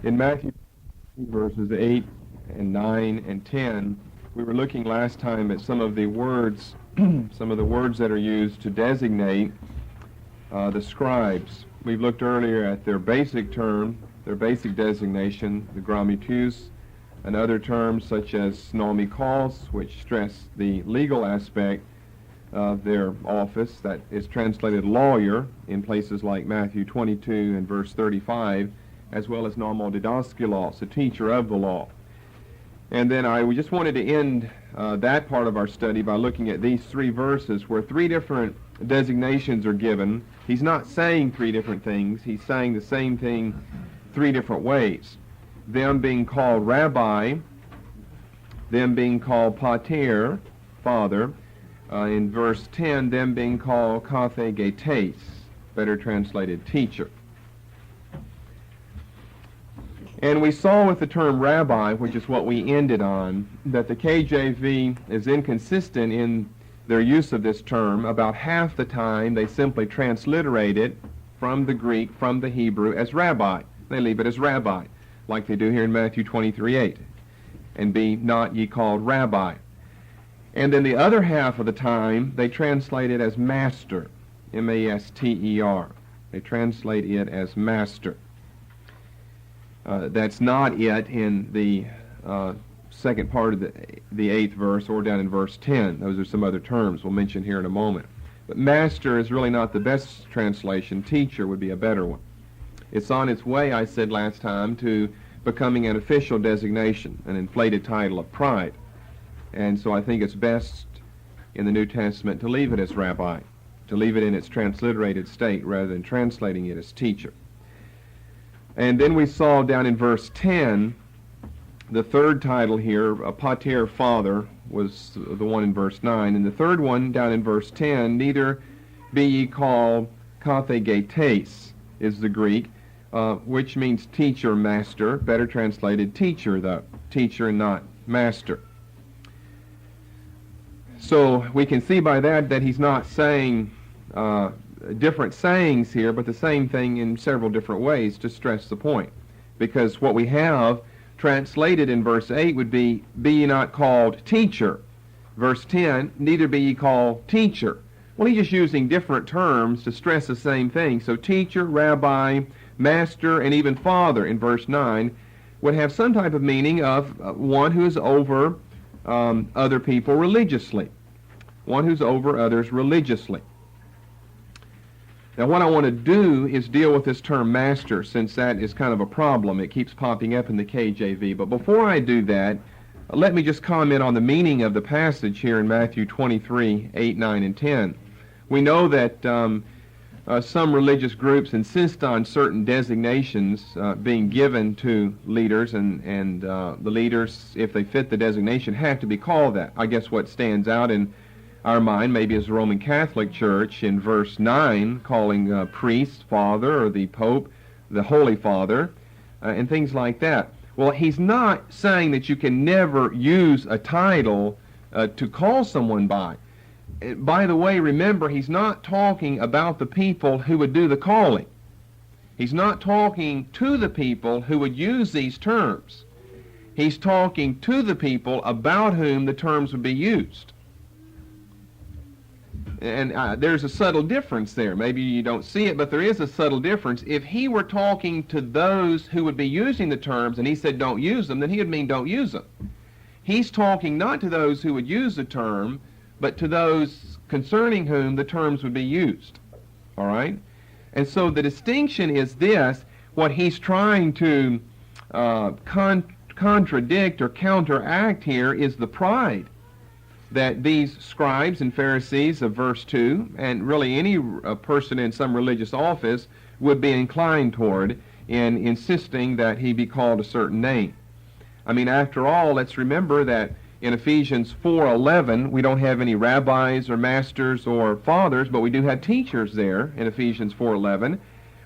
In Matthew verses 8 and 9 and 10, we were looking last time at some of the words, some of the words that are used to designate the scribes. We've looked earlier at their basic term, their basic designation, the grammatus, and other terms such as nomikos, which stress the legal aspect of their office, that is translated lawyer in places like Matthew 22 and verse 35, as well as nomodidaskalos, the teacher of the law. And then we just wanted to end that part of our study by looking at these three verses where three different designations are given. He's not saying three different things. He's saying the same thing three different ways. Them being called rabbi, them being called pater, father. In verse 10, them being called kathegetes, better translated teacher. And we saw with the term rabbi, which is what we ended on, that the KJV is inconsistent in their use of this term. About half the time they simply transliterate it from the Greek, from the Hebrew, as rabbi. They leave it as rabbi, like they do here in Matthew 23:8. And be not ye called rabbi. And then the other half of the time they translate it as master, M-A-S-T-E-R. They translate it as master. That's not it in the second part of the 8th verse or down in verse 10. Those are some other terms we'll mention here in a moment. But master is really not the best translation. Teacher would be a better one. It's on its way, I said last time, to becoming an official designation, an inflated title of pride. And so I think it's best in the New Testament to leave it as rabbi, to leave it in its transliterated state rather than translating it as teacher. And then we saw down in verse 10, the third title here, pater, father, was the one in verse 9. And the third one down in verse 10, neither be ye called kathegetes, is the Greek, which means teacher, master, better translated teacher, though, teacher and not master. So we can see by that he's not saying different sayings here, but the same thing in several different ways to stress the point. Because what we have translated in verse 8 would be ye not called teacher. Verse 10, neither be ye called teacher. Well, he's just using different terms to stress the same thing. So teacher, rabbi, master, and even father in verse 9 would have some type of meaning of one who is over other people religiously. One who's over others religiously. Now what I want to do is deal with this term master, since that is kind of a problem. It keeps popping up in the KJV. But before I do that, let me just comment on the meaning of the passage here in Matthew 23, 8, 9, and 10. We know that some religious groups insist on certain designations being given to leaders, and the leaders, if they fit the designation, have to be called that. I guess what stands out in our mind maybe is the Roman Catholic Church in verse 9 calling priest father, or the Pope the Holy Father, and things like that. Well, he's not saying that you can never use a title to call someone by. By the way, remember, he's not talking about the people who would do the calling. He's not talking to the people who would use these terms. He's talking to the people about whom the terms would be used. And there's a subtle difference there. Maybe you don't see it, but there is a subtle difference. If he were talking to those who would be using the terms and he said don't use them, then he would mean don't use them. He's talking not to those who would use the term, but to those concerning whom the terms would be used. All right? And so the distinction is this: what he's trying to contradict or counteract here is the pride that these scribes and Pharisees of verse 2, and really any person in some religious office, would be inclined toward in insisting that he be called a certain name. I mean, after all, let's remember that in Ephesians 4:11, we don't have any rabbis or masters or fathers, but we do have teachers there in Ephesians 4:11.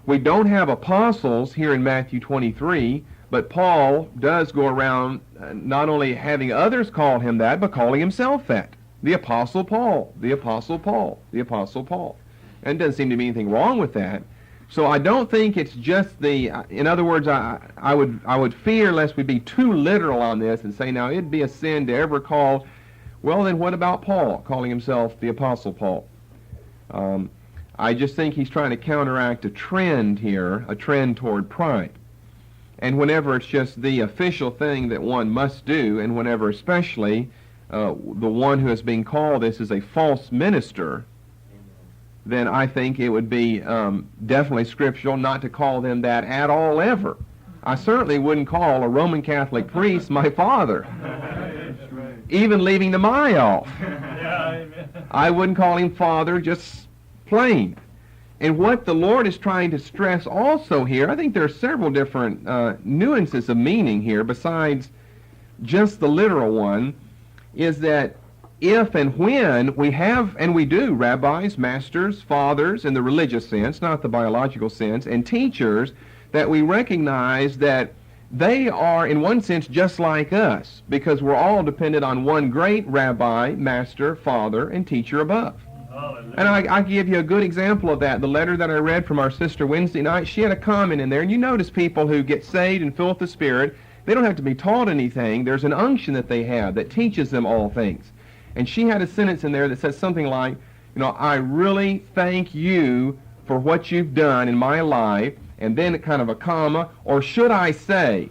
We don't have apostles here in Matthew 23, but Paul does go around not only having others call him that, but calling himself that. The Apostle Paul, the Apostle Paul, the Apostle Paul. And it doesn't seem to be anything wrong with that. So I don't think it's just in other words, I would fear lest we be too literal on this and say, now it'd be a sin to ever call, well then what about Paul, calling himself the Apostle Paul? I just think he's trying to counteract a trend here, a trend toward pride. And whenever it's just the official thing that one must do, and whenever especially the one who is being called this is a false minister, then I think it would be definitely scriptural not to call them that at all ever. I certainly wouldn't call a Roman Catholic priest my father, even leaving the my off. I wouldn't call him father, just plain. And what the Lord is trying to stress also here, I think there are several different nuances of meaning here besides just the literal one, is that if and when we have, and we do, rabbis, masters, fathers in the religious sense, not the biological sense, and teachers, that we recognize that they are, in one sense, just like us, because we're all dependent on one great rabbi, master, father, and teacher above. And I give you a good example of that. The letter that I read from our sister Wednesday night, she had a comment in there, and you notice people who get saved and filled with the Spirit, they don't have to be taught anything. There's an unction that they have that teaches them all things. And she had a sentence in there that says something like, I really thank you for what you've done in my life, and then kind of a comma, or should I say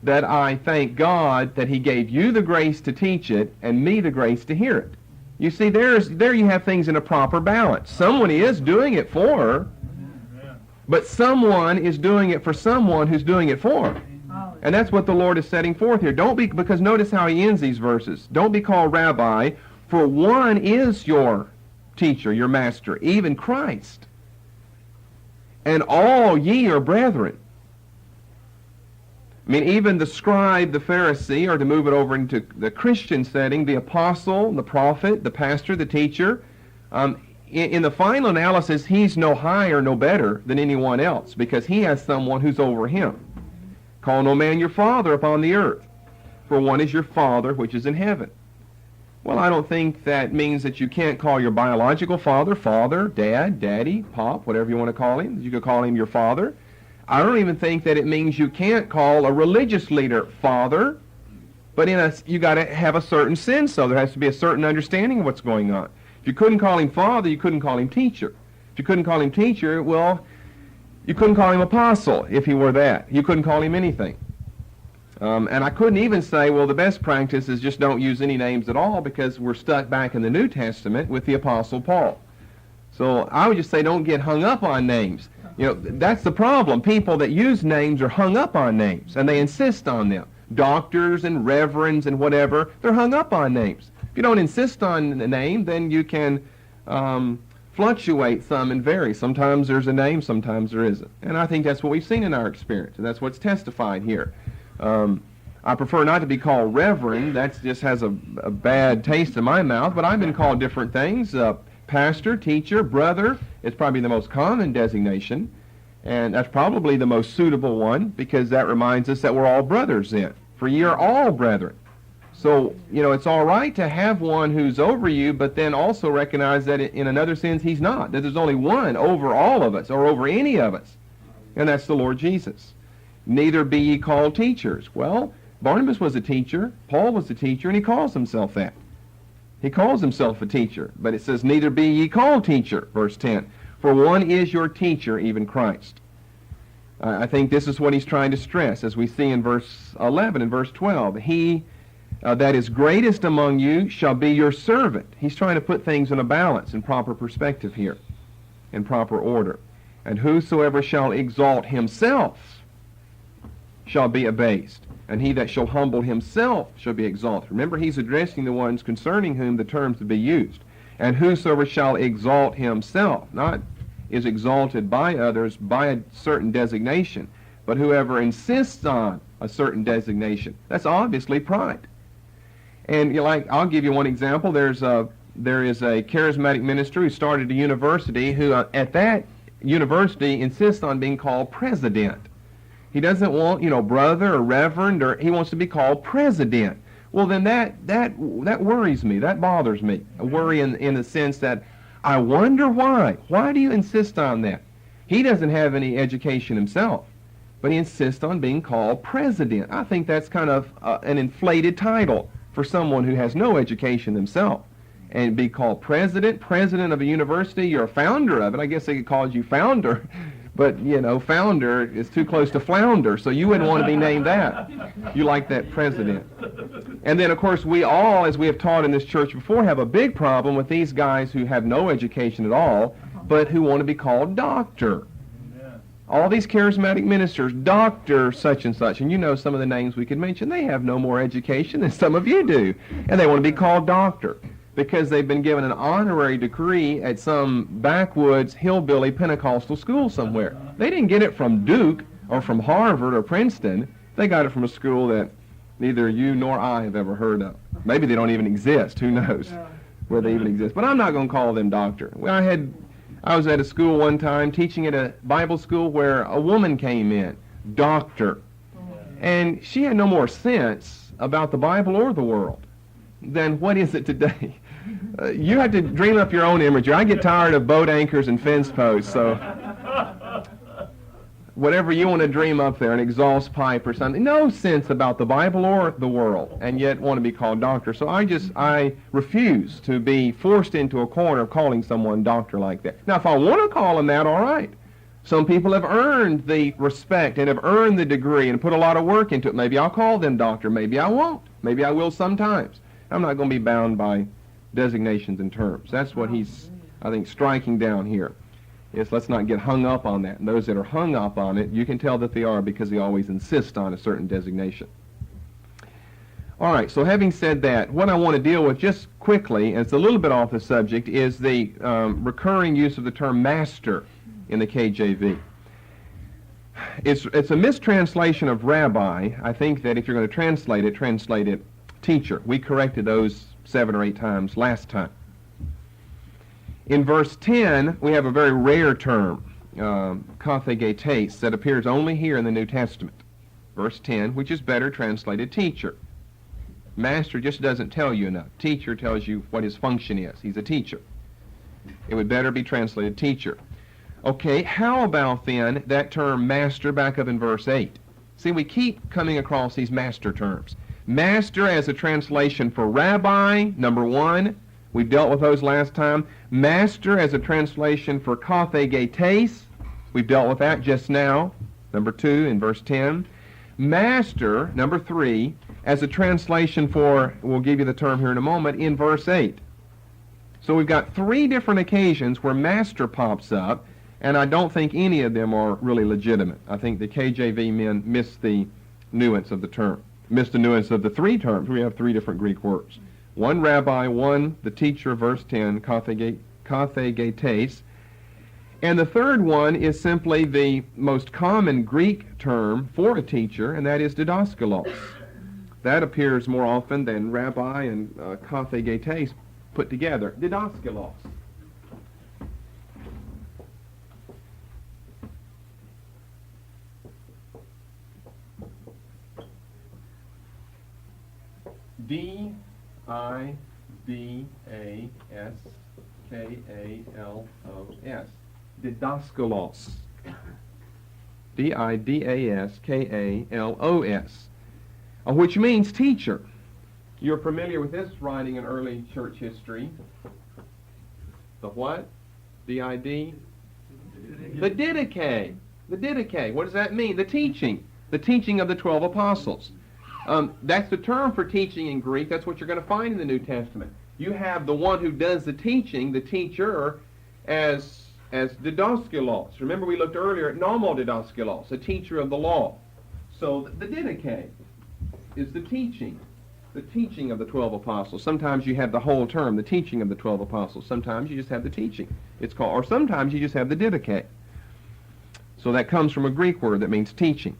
that I thank God that he gave you the grace to teach it and me the grace to hear it. You see, there you have things in a proper balance. Someone is doing it for her, but someone is doing it for someone who's doing it for her. And that's what the Lord is setting forth here. Because notice how he ends these verses. Don't be called rabbi, for one is your teacher, your master, even Christ. And all ye are brethren. I mean, even the scribe, the Pharisee, or to move it over into the Christian setting, the apostle, the prophet, the pastor, the teacher, in the final analysis, he's no higher, no better than anyone else, because he has someone who's over him. Call no man your father upon the earth, for one is your Father which is in heaven. Well, I don't think that means that you can't call your biological father, father, dad, daddy, pop, whatever you want to call him. You could call him your father. I don't even think that it means you can't call a religious leader father, but you got to have a certain sense, so there has to be a certain understanding of what's going on. If you couldn't call him father, you couldn't call him teacher. If you couldn't call him teacher, well, you couldn't call him apostle if he were that. You couldn't call him anything. And I couldn't even say, well, the best practice is just don't use any names at all, because we're stuck back in the New Testament with the Apostle Paul. So I would just say don't get hung up on names. That's the problem. People that use names are hung up on names, and they insist on them. Doctors and reverends and whatever, they're hung up on names. If you don't insist on the name, then you can fluctuate some and vary. Sometimes there's a name, sometimes there isn't. And I think that's what we've seen in our experience, and that's what's testified here. I prefer not to be called reverend. That just has a bad taste in my mouth, but I've been called different things. Pastor, teacher, brother is probably the most common designation, and that's probably the most suitable one, because that reminds us that we're all brothers then. For ye are all brethren. So, it's all right to have one who's over you, but then also recognize that in another sense he's not, that there's only one over all of us, or over any of us, and that's the Lord Jesus. Neither be ye called teachers. Well, Barnabas was a teacher, Paul was a teacher, and he calls himself that. He calls himself a teacher, but it says, neither be ye called teacher, verse 10. For one is your teacher, even Christ. I think this is what he's trying to stress, as we see in verse 11 and verse 12. He that is greatest among you shall be your servant. He's trying to put things in a balance, in proper perspective here, in proper order. And whosoever shall exalt himself shall be abased, and he that shall humble himself shall be exalted. Remember, he's addressing the ones concerning whom the terms to be used. And whosoever shall exalt himself, not is exalted by others by a certain designation, but whoever insists on a certain designation, that's obviously pride. And I'll give you one example. There is a charismatic minister who started a university who at that university insists on being called president. He doesn't want, brother or reverend, or he wants to be called president. Well, then that worries me. That bothers me. A worry in the sense that I wonder why. Why do you insist on that? He doesn't have any education himself, but he insists on being called president. I think that's kind of an inflated title for someone who has no education himself. And be called president of a university, you're a founder of it. I guess they could call you founder, but, you know, founder is too close to flounder, so you wouldn't want to be named that. You like that president. And then, of course, we all, as we have taught in this church before, have a big problem with these guys who have no education at all, but who want to be called doctor. All these charismatic ministers, Dr. such and such, and you know some of the names we could mention, they have no more education than some of you do, and they want to be called doctor because they've been given an honorary degree at some backwoods hillbilly Pentecostal school somewhere. They didn't get it from Duke or from Harvard or Princeton. They got it from a school that neither you nor I have ever heard of. Maybe they don't even exist. Who knows where they even exist. But I'm not going to call them doctor. I was at a school one time teaching at a Bible school where a woman came in, doctor. And she had no more sense about the Bible or the world than what is it today. You have to dream up your own imagery. I get tired of boat anchors and fence posts, so whatever you want to dream up there, an exhaust pipe or something, no sense about the Bible or the world, and yet want to be called doctor. So I refuse to be forced into a corner of calling someone doctor like that. Now, if I want to call them that, all right. Some people have earned the respect and have earned the degree and put a lot of work into it. Maybe I'll call them doctor. Maybe I won't. Maybe I will sometimes. I'm not going to be bound by designations and terms. That's what he's, I think, striking down here. Is let's not get hung up on that. And those that are hung up on it, you can tell that they are because they always insist on a certain designation. All right, so having said that, what I want to deal with just quickly, and it's a little bit off the subject, is the recurring use of the term master in the KJV. It's a mistranslation of rabbi. I think that if you're going to translate it teacher. We corrected those 7 or 8 times last time. In verse 10, we have a very rare term, kathegetes, that appears only here in the New Testament. Verse 10, which is better translated teacher. Master just doesn't tell you enough. Teacher tells you what his function is. He's a teacher. It would better be translated teacher. Okay, how about then that term master back up in verse 8? See, we keep coming across these master terms. Master as a translation for rabbi, number 1. We dealt with those last time. Master as a translation for kathegetes. We've dealt with that just now. Number 2 in verse 10. Master, number 3, as a translation for, we'll give you the term here in a moment, in verse 8. So we've got 3 different occasions where master pops up, and I don't think any of them are really legitimate. I think the KJV men missed the nuance of the term. Missed the nuance of the 3 terms. We have 3 different Greek words. 1 rabbi, 1 the teacher, verse 10, kathegetes. And the third one is simply the most common Greek term for a teacher, and that is didaskalos. That appears more often than rabbi and kathegetes put together. Didaskalos. D-I-D-A-S-K-A-L-O-S. Didaskalos. D-I-D-A-S-K-A-L-O-S. Which means teacher. You're familiar with this writing in early church history. The what? D-I-D? The Didache. The Didache. What does that mean? The teaching. The teaching of the 12 apostles. That's the term for teaching in Greek. That's what you're going to find in the New Testament. You have the one who does the teaching, the teacher, as didaskalos. Remember we looked earlier at nomo didaskalos, a teacher of the law. So the didache is the teaching of the 12 apostles. Sometimes you have the whole term, the teaching of the 12 apostles. Sometimes you just have the teaching. It's called, or sometimes you just have the didache. So that comes from a Greek word that means teaching.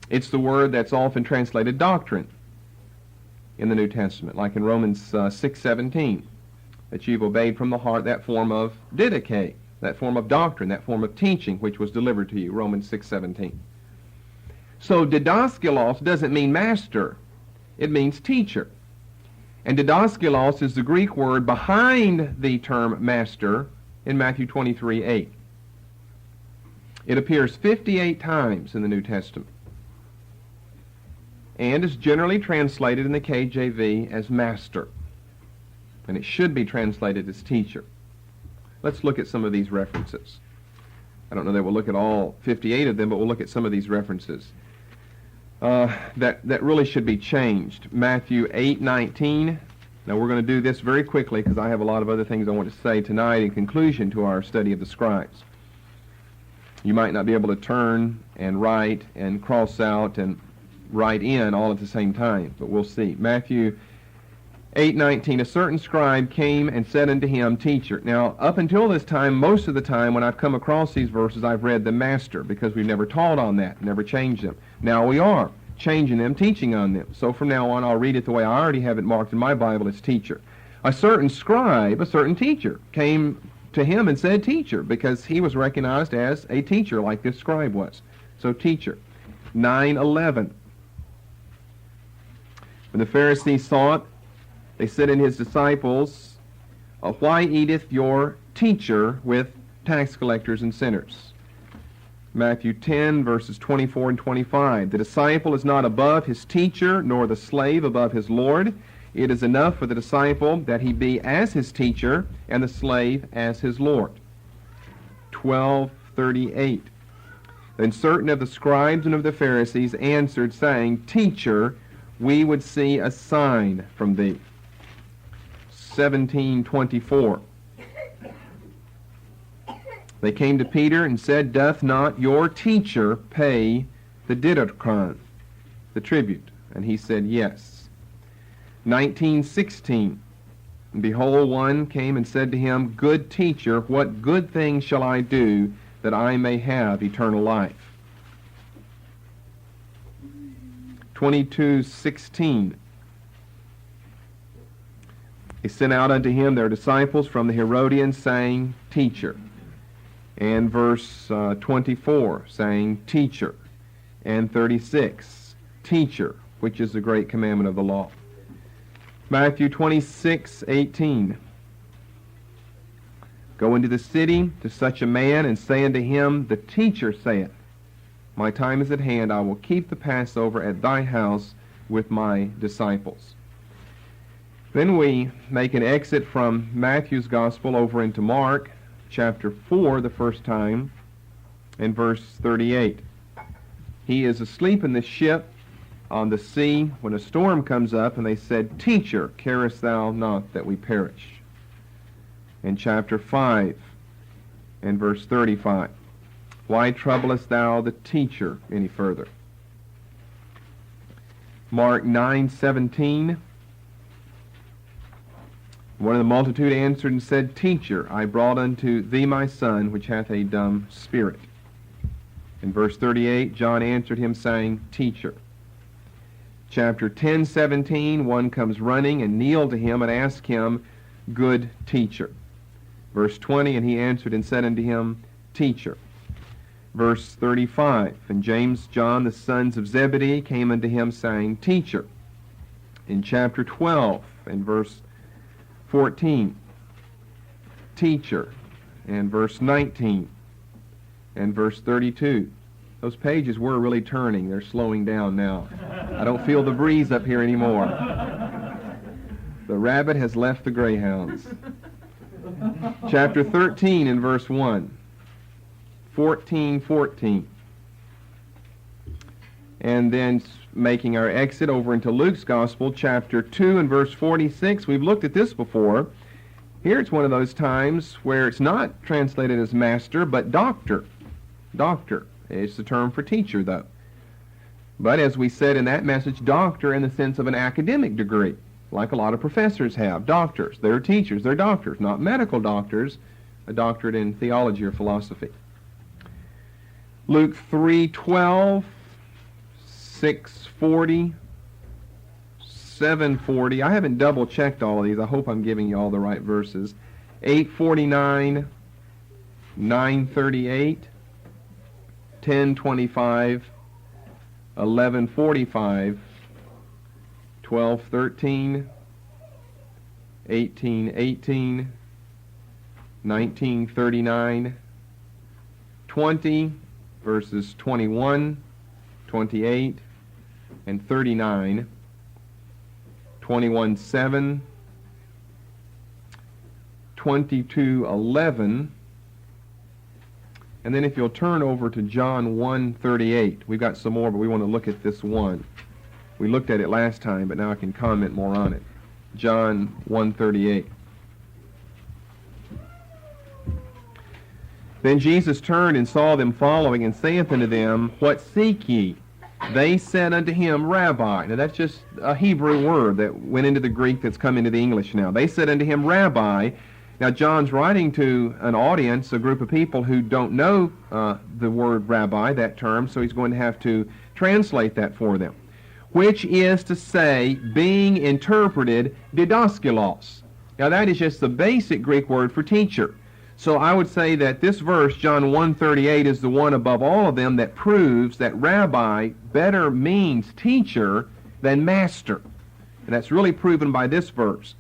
It's the word that's often translated doctrine in the New Testament, like in Romans 6:17, that you've obeyed from the heart that form of didache, that form of doctrine, that form of teaching which was delivered to you, Romans 6:17. So didaskalos doesn't mean master, it means teacher. And didaskalos is the Greek word behind the term master in Matthew 23:8. It appears 58 times in the New Testament and is generally translated in the KJV as master, and it should be translated as teacher. Let's look at some of these references. I don't know that we'll look at all 58 of them, but we'll look at some of these references that really should be changed. Matthew 8:19. Now we're going to do this very quickly because I have a lot of other things I want to say tonight in conclusion to our study of the Scribes. You might not be able to turn and write and cross out and write in all at the same time, but we'll see. Matthew 8:19, a certain scribe came and said unto him, Teacher. Now, up until this time, most of the time when I've come across these verses, I've read the master, because we've never taught on that, never changed them. Now we are changing them, teaching on them. So from now on, I'll read it the way I already have it marked in my Bible as teacher. A certain scribe, a certain teacher, came to him and said teacher, because he was recognized as a teacher like this scribe was. So teacher. 9:11. When the Pharisees saw it, they said in his disciples, Why eateth your teacher with tax collectors and sinners? Matthew 10, verses 24 and 25. The disciple is not above his teacher, nor the slave above his Lord. It is enough for the disciple that he be as his teacher, and the slave as his Lord. 12:38. Then certain of the scribes and of the Pharisees answered, saying, Teacher, we would see a sign from thee. 17:24. They came to Peter and said, Doth not your teacher pay the didatkon, the tribute? And he said, Yes. 19:16. And behold, one came and said to him, Good teacher, what good thing shall I do that I may have eternal life? 22:16. They sent out unto him their disciples from the Herodians, saying, Teacher. And verse 24, saying, Teacher. And 36, Teacher, which is the great commandment of the law. Matthew 26:18. Go into the city to such a man, and say unto him, The teacher saith, My time is at hand, I will keep the Passover at thy house with my disciples. Then we make an exit from Matthew's Gospel over into Mark, chapter 4, the first time, and verse 38. He is asleep in the ship on the sea when a storm comes up, and they said, Teacher, carest thou not that we perish? In chapter 5 and verse 35. Why troublest thou the teacher any further? Mark 9:17. One of the multitude answered and said, Teacher, I brought unto thee my son, which hath a dumb spirit. In verse 38, John answered him, saying, Teacher. Chapter 10:17, one comes running and kneeled to him and asked him, Good teacher. Verse 20, and he answered and said unto him, Teacher. Verse 35, and James, John, the sons of Zebedee, came unto him, saying, Teacher. In chapter 12, and verse 14, Teacher. And verse 19, and verse 32. Those pages were really turning. They're slowing down now. I don't feel the breeze up here anymore. The rabbit has left the greyhounds. Chapter 13 and verse 1. 14:14. And then making our exit over into Luke's Gospel, chapter 2 and verse 46. We've looked at this before. Here it's one of those times where it's not translated as master, but doctor. Doctor. It's the term for teacher, though. But as we said in that message, doctor in the sense of an academic degree, like a lot of professors have. Doctors. They're teachers. They're doctors, not medical doctors, a doctorate in theology or philosophy. Luke 3:12, 6:40, 7:40. I haven't double-checked all of these. I hope I'm giving you all the right verses. 8:49, 9:38, 10:25, 11:45, 12:13, 18:18, 19:39, 20, verses 21, 28, and 39, 21:7, 22:11, and then if you'll turn over to John 1:38. We've got some more, but we want to look at this one. We looked at it last time, but now I can comment more on it. John 1:38. Then Jesus turned and saw them following, and saith unto them, What seek ye? They said unto him, Rabbi. Now that's just a Hebrew word that went into the Greek that's come into the English now. They said unto him, Rabbi. Now John's writing to an audience, a group of people who don't know the word rabbi, that term, so he's going to have to translate that for them. Which is to say, being interpreted, didaskalos. Now that is just the basic Greek word for teacher. So I would say that this verse, John 1:38, is the one above all of them that proves that rabbi better means teacher than master. And that's really proven by this verse.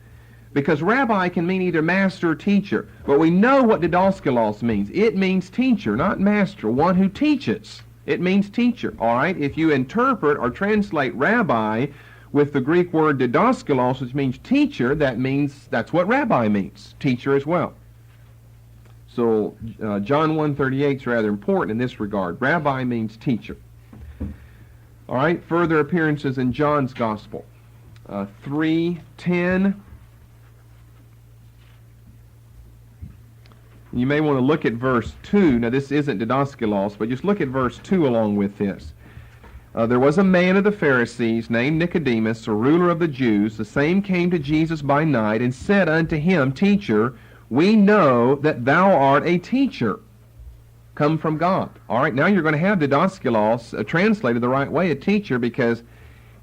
Because rabbi can mean either master or teacher. But we know what didaskalos means. It means teacher, not master, one who teaches. It means teacher, all right? If you interpret or translate rabbi with the Greek word didaskalos, which means teacher, that's what rabbi means, teacher as well. So John 1:38 is rather important in this regard. Rabbi means teacher. All right, further appearances in John's Gospel. 3:10. You may want to look at verse 2. Now this isn't didaskalos, but just look at verse 2 along with this. There was a man of the Pharisees named Nicodemus, a ruler of the Jews. The same came to Jesus by night and said unto him, Teacher, we know that thou art a teacher, come from God. All right, now you're going to have didaskalos translated the right way, a teacher, because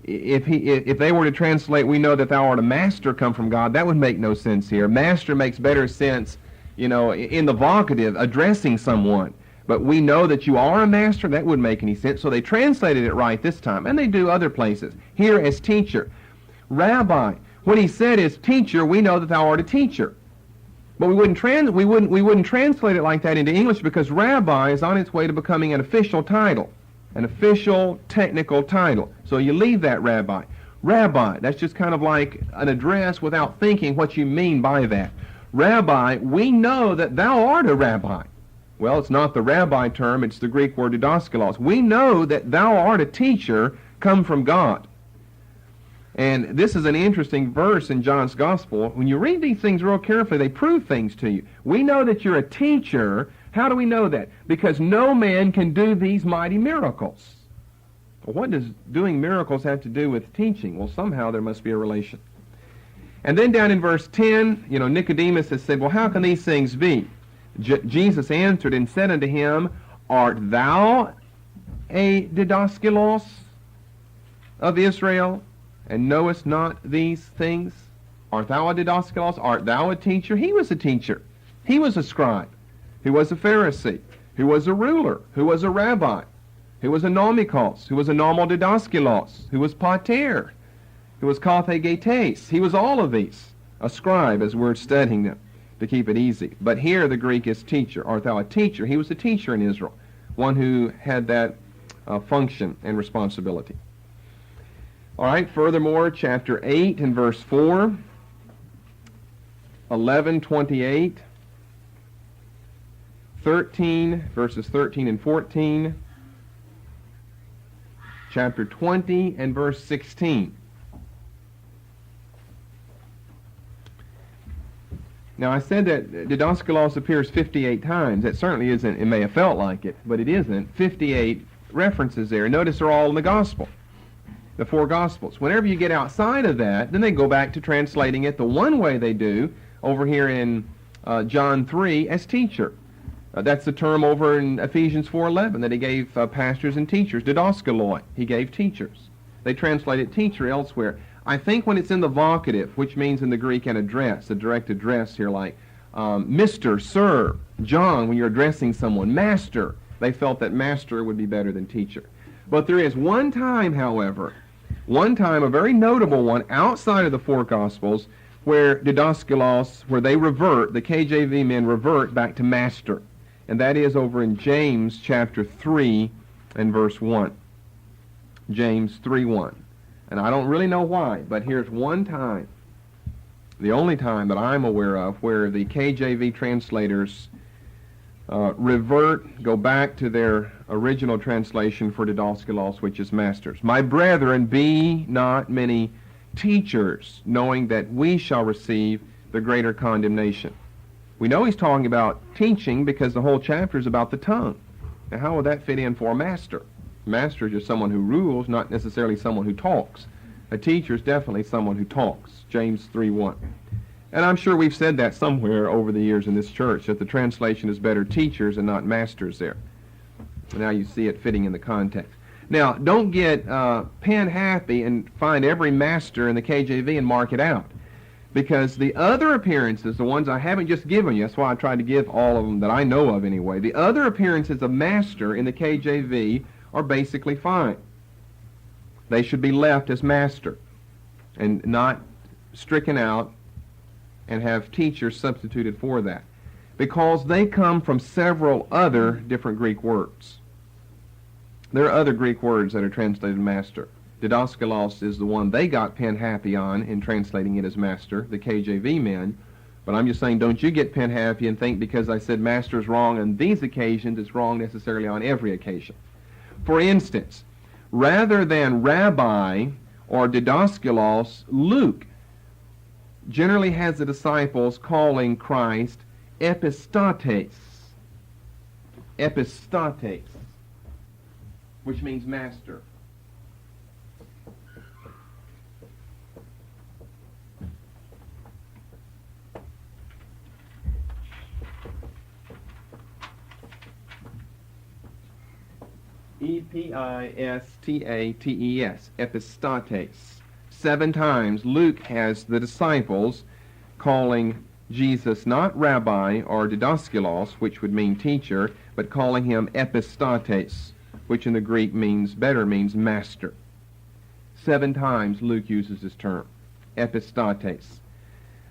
if they were to translate, we know that thou art a master, come from God, that would make no sense here. Master makes better sense, in the vocative, addressing someone. But we know that you are a master, that wouldn't make any sense. So they translated it right this time, and they do other places. Here as teacher. Rabbi, what he said is, teacher, we know that thou art a teacher. But we wouldn't translate it like that into English, because rabbi is on its way to becoming an official title, an official technical title. So you leave that rabbi. Rabbi, that's just kind of like an address without thinking what you mean by that. Rabbi, we know that thou art a rabbi. Well, it's not the rabbi term, it's the Greek word didaskalos. We know that thou art a teacher come from God. And this is an interesting verse in John's Gospel. When you read these things real carefully, they prove things to you. We know that you're a teacher. How do we know that? Because no man can do these mighty miracles. Well, what does doing miracles have to do with teaching? Well, somehow there must be a relation. And then down in verse 10, Nicodemus has said, well, how can these things be? Jesus answered and said unto him, Art thou a didaskalos of Israel, and knowest not these things? Art thou a didaskalos? Art thou a teacher? He was a teacher. He was a scribe. He was a Pharisee. He was a ruler. Who was a rabbi. Who was a nomikos. Who was a normal didaskalos. Who was pater. Who was kathegetes. He was all of these. A scribe, as we're studying them, to keep it easy. But here the Greek is teacher. Art thou a teacher? He was a teacher in Israel. One who had that function and responsibility. All right, furthermore, chapter 8 and verse 4, 11:28, 13, verses 13 and 14, chapter 20 and verse 16. Now, I said that didaskalos appears 58 times. That certainly isn't, it may have felt like it, but it isn't. 58 references there. Notice they're all in the Gospel, the four Gospels. Whenever you get outside of that, then they go back to translating it the one way they do over here in John 3 as teacher. That's the term over in Ephesians 4:11 that he gave pastors and teachers, didaskaloi. He gave teachers. They translate it teacher elsewhere. I think when it's in the vocative, which means in the Greek an address, a direct address here, like Mr., Sir, John, when you're addressing someone, Master, they felt that master would be better than teacher. But there is one time, however, a very notable one outside of the four Gospels, where didaskalos, where they revert, the KJV men revert back to master. and that is over in James chapter 3 and verse 1. James 3:1. And I don't really know why, but here's one time, the only time that I'm aware of, where the KJV translators go back to their original translation for didaskalos, which is masters. My brethren, be not many teachers, knowing that we shall receive the greater condemnation. We know he's talking about teaching because the whole chapter is about the tongue. Now, how would that fit in for a master? A master is just someone who rules, not necessarily someone who talks. A teacher is definitely someone who talks. James 3:1. And I'm sure we've said that somewhere over the years in this church, that the translation is better teachers and not masters there. Now you see it fitting in the context. Now, don't get pen happy and find every master in the KJV and mark it out. Because the other appearances, the ones I haven't just given you, that's why I tried to give all of them that I know of anyway, the other appearances of master in the KJV are basically fine. They should be left as master and not stricken out and have teachers substituted for that, because they come from several other different Greek words. There are other Greek words that are translated master. Didaskalos is the one they got pen happy on in translating it as master, the KJV men. But I'm just saying, don't you get pen happy and think because I said master is wrong on these occasions, it's wrong necessarily on every occasion. For instance, rather than rabbi or didaskalos, Luke generally has the disciples calling Christ epistates, which means master. Epistates, epistates. 7 times Luke has the disciples calling Jesus not rabbi or didaskalos, which would mean teacher, but calling him epistates, which in the Greek means master. 7 times Luke uses this term, epistates.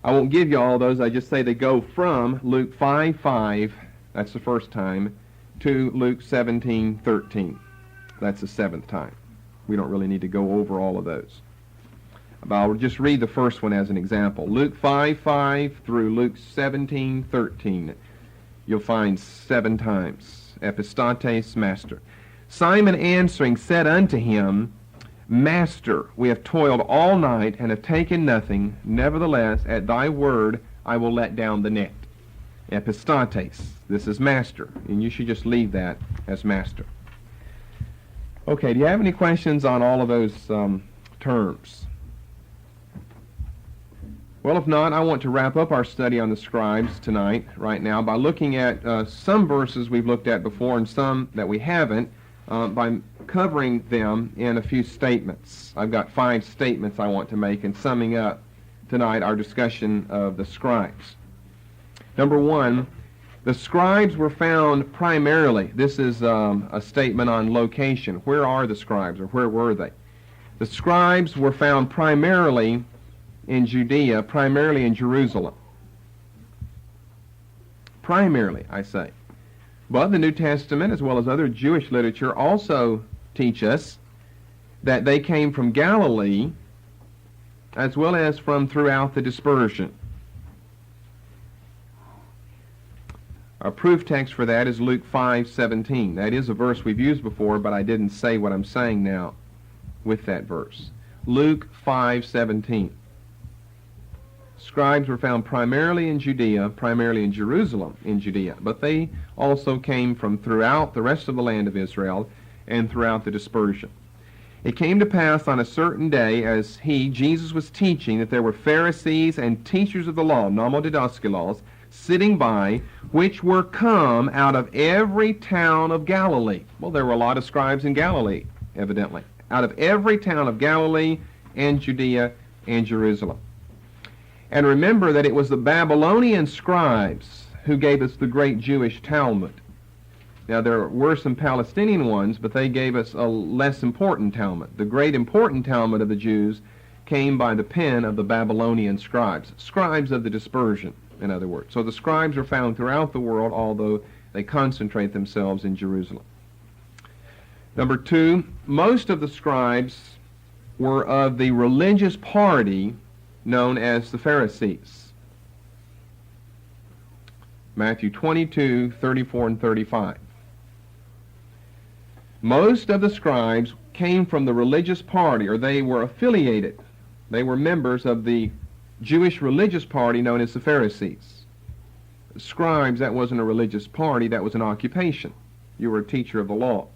I won't give you all those, I just say they go from Luke 5:5, that's the first time, to Luke 17:13. That's the 7th time. We don't really need to go over all of those. But I'll just read the first one as an example. Luke 5:5 through Luke 17:13. You'll find 7 times. Epistates, master. Simon answering said unto him, Master, we have toiled all night and have taken nothing. Nevertheless, at thy word I will let down the net. Epistates. This is master. And you should just leave that as master. Okay, do you have any questions on all of those terms? Well, if not, I want to wrap up our study on the scribes tonight, right now, by looking at some verses we've looked at before and some that we haven't, by covering them in a few statements. I've got 5 statements I want to make in summing up tonight our discussion of the scribes. Number 1, the scribes were found primarily, this is a statement on location. Where are the scribes, or where were they? The scribes were found primarily in Judea, primarily in Jerusalem. Primarily, I say. But the New Testament, as well as other Jewish literature, also teach us that they came from Galilee, as well as from throughout the dispersion. Our proof text for that is Luke 5:17. That is a verse we've used before, but I didn't say what I'm saying now with that verse. Luke 5:17. Scribes were found primarily in Judea, primarily in Jerusalem in Judea, but they also came from throughout the rest of the land of Israel and throughout the dispersion. It came to pass on a certain day, as Jesus was teaching, that there were Pharisees and teachers of the law, nomodidaskalos, sitting by, which were come out of every town of Galilee. Well, there were a lot of scribes in Galilee, evidently. Out of every town of Galilee and Judea and Jerusalem. And remember that it was the Babylonian scribes who gave us the great Jewish Talmud. Now, there were some Palestinian ones, but they gave us a less important Talmud. The great important Talmud of the Jews came by the pen of the Babylonian scribes of the dispersion, in other words. So the scribes are found throughout the world, although They concentrate themselves in Jerusalem. Number two, most of the scribes were of the religious party known as the Pharisees. Matthew 22, 34 and 35. Most of the scribes came from the religious party, or they were affiliated. They were members of the Jewish religious party known as the Pharisees. Scribes, that wasn't a religious party, that was an occupation. You were a teacher of the law.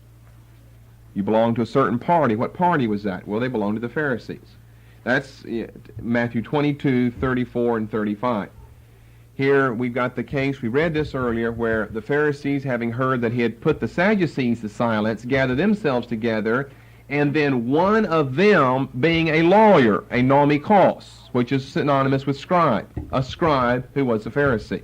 You belonged to a certain party. What party was that? Well, they belonged to the Pharisees. That's Matthew 22, 34 and 35. Here we've got the case, we read this earlier, where the Pharisees, having heard that he had put the Sadducees to silence, gathered themselves together, and then one of them being a lawyer, a nomikos, which is synonymous with scribe, a scribe who was a Pharisee.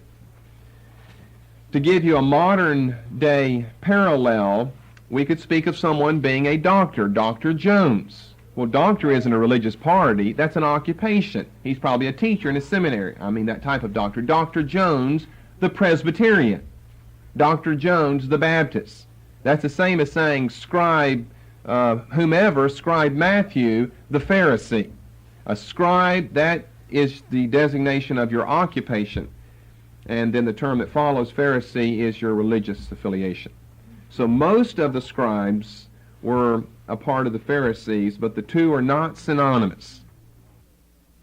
To give you a modern day parallel, we could speak of someone being a doctor, Dr. Jones. Well, doctor isn't a religious party, that's an occupation. He's probably a teacher in a seminary. I mean that type of doctor. Dr. Jones, the Presbyterian. Dr. Jones, the Baptist. That's the same as saying scribe, whomever, scribe Matthew, the Pharisee. A scribe, that is the designation of your occupation. And then the term that follows, Pharisee, is your religious affiliation. So most of the scribes were a part of the Pharisees, but the two are not synonymous.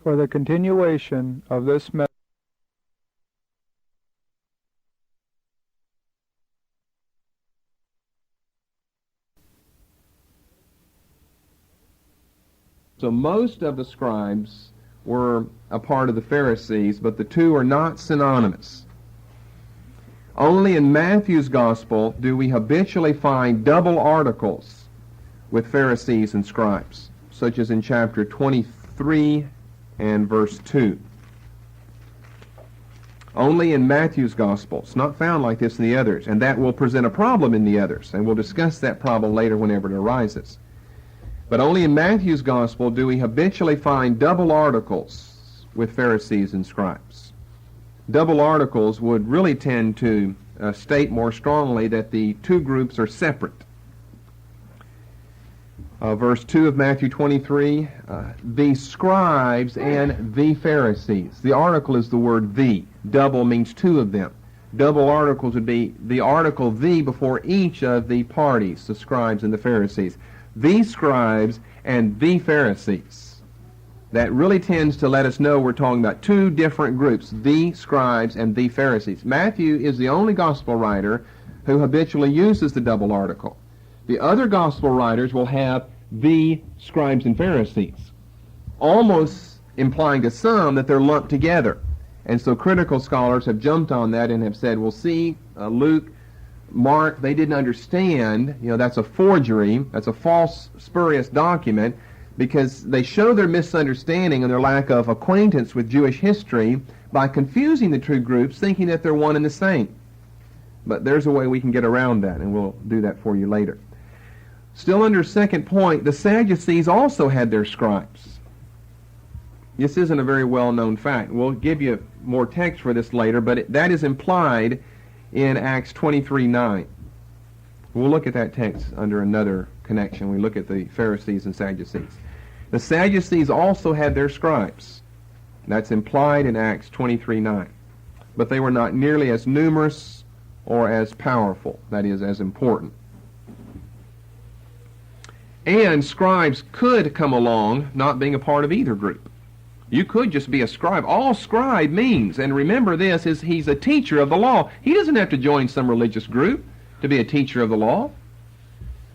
For the continuation of this message, so most of the scribes were a part of the Pharisees, but the two are not synonymous. Only in Matthew's Gospel do we habitually find double articles with Pharisees and scribes, such as in chapter 23 and verse 2. Only in Matthew's Gospel. It's not found like this in the others, and that will present a problem in the others, and we'll discuss that problem later whenever it arises. But only in Matthew's Gospel do we habitually find double articles with Pharisees and scribes. Double articles would really tend to state more strongly that the two groups are separate. Verse 2 of Matthew 23, the scribes and the Pharisees. The article is the word the. Double means two of them. Double articles would be the article the before each of the parties, the scribes and the Pharisees. The scribes and the Pharisees. That really tends to let us know we're talking about two different groups, the scribes and the Pharisees. Matthew is the only gospel writer who habitually uses the double article. The other gospel writers will have the scribes and Pharisees, almost implying to some that they're lumped together. And so critical scholars have jumped on that and have said, well, see, Luke, Mark, they didn't understand, that's a forgery, that's a false, spurious document, because they show their misunderstanding and their lack of acquaintance with Jewish history by confusing the two groups, thinking that they're one and the same. But there's a way we can get around that, and we'll do that for you later. Still under second point, the Sadducees also had their scribes. This isn't a very well-known fact. We'll give you more text for this later, but that is implied in Acts 23:9. We'll look at that text under another connection. We look at the Pharisees and Sadducees. The Sadducees also had their scribes. That's implied in Acts 23:9. But they were not nearly as numerous or as powerful, that is, as important. And scribes could come along not being a part of either group. You could just be a scribe. All scribe means, and remember this, is he's a teacher of the law. He doesn't have to join some religious group to be a teacher of the law.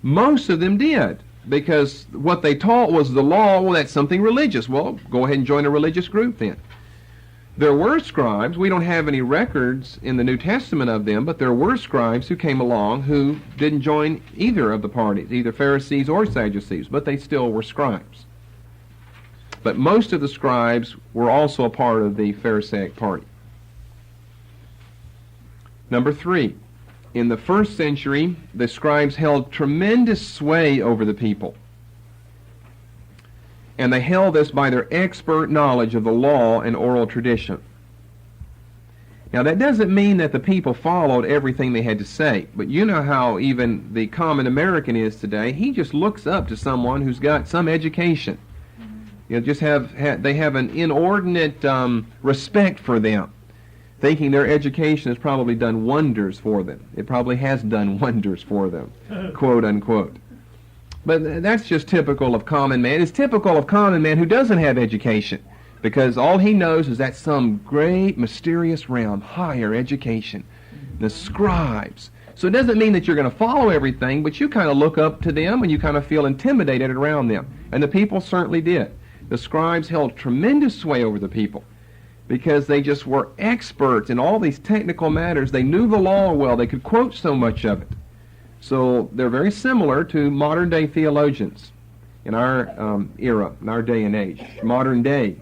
Most of them did, because what they taught was the law. Well, that's something religious. Well, go ahead and join a religious group then. There were scribes. We don't have any records in the New Testament of them, but there were scribes who came along who didn't join either of the parties, either Pharisees or Sadducees, but they still were scribes. But most of the scribes were also a part of the Pharisaic party. Number 3, in the first century, the scribes held tremendous sway over the people. And they held this by their expert knowledge of the law and oral tradition. Now, that doesn't mean that the people followed everything they had to say, but you know how even the common American is today. He just looks up to someone who's got some education. You know, they have an inordinate respect for them, thinking their education has probably done wonders for them. It probably has done wonders for them, quote unquote. But that's just typical of common man. It's typical of common man who doesn't have education, because all he knows is that some great mysterious realm, higher education, the scribes. So it doesn't mean that you're going to follow everything, but you kind of look up to them and you kind of feel intimidated around them. And the people certainly did. The scribes held tremendous sway over the people because they just were experts in all these technical matters. They knew the law well. They could quote so much of it. So they're very similar to modern-day theologians in our era, in our day and age, modern-day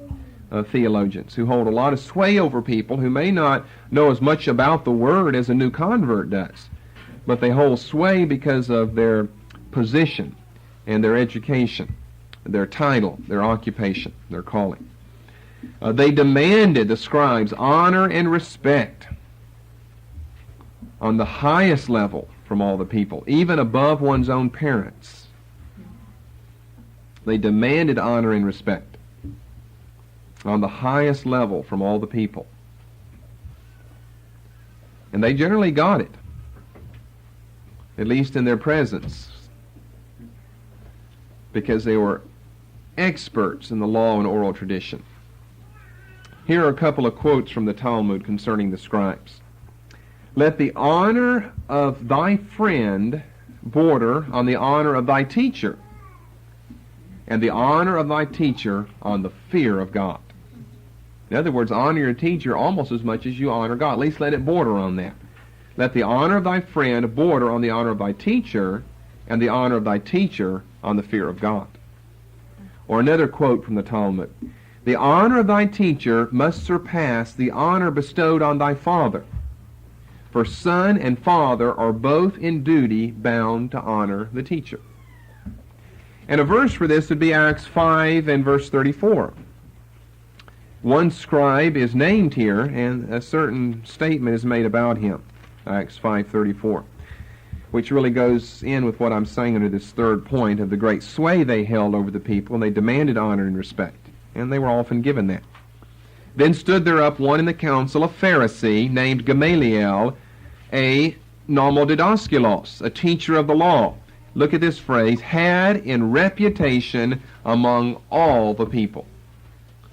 theologians who hold a lot of sway over people who may not know as much about the Word as a new convert does, but they hold sway because of their position and their education, their title, their occupation, their calling. They demanded, the scribes, honor and respect on the highest level from all the people, even above one's own parents. They demanded honor and respect on the highest level from all the people. And they generally got it, at least in their presence, because they were experts in the law and oral tradition. Here are a couple of quotes from the Talmud concerning the scribes. Let the honor of thy friend border on the honor of thy teacher, and the honor of thy teacher on the fear of God. In other words, honor your teacher almost as much as you honor God. At least let it border on that. Let the honor of thy friend border on the honor of thy teacher, and the honor of thy teacher on the fear of God. Or another quote from the Talmud. The honor of thy teacher must surpass the honor bestowed on thy father. For son and father are both in duty bound to honor the teacher. And a verse for this would be Acts 5 and verse 34. One scribe is named here, and a certain statement is made about him. Acts 5:34, which really goes in with what I'm saying under this third point of the great sway they held over the people, and they demanded honor and respect, and they were often given that. Then stood there up one in the council, a Pharisee, named Gamaliel, a nomodidaskalos, a teacher of the law. Look at this phrase, had in reputation among all the people.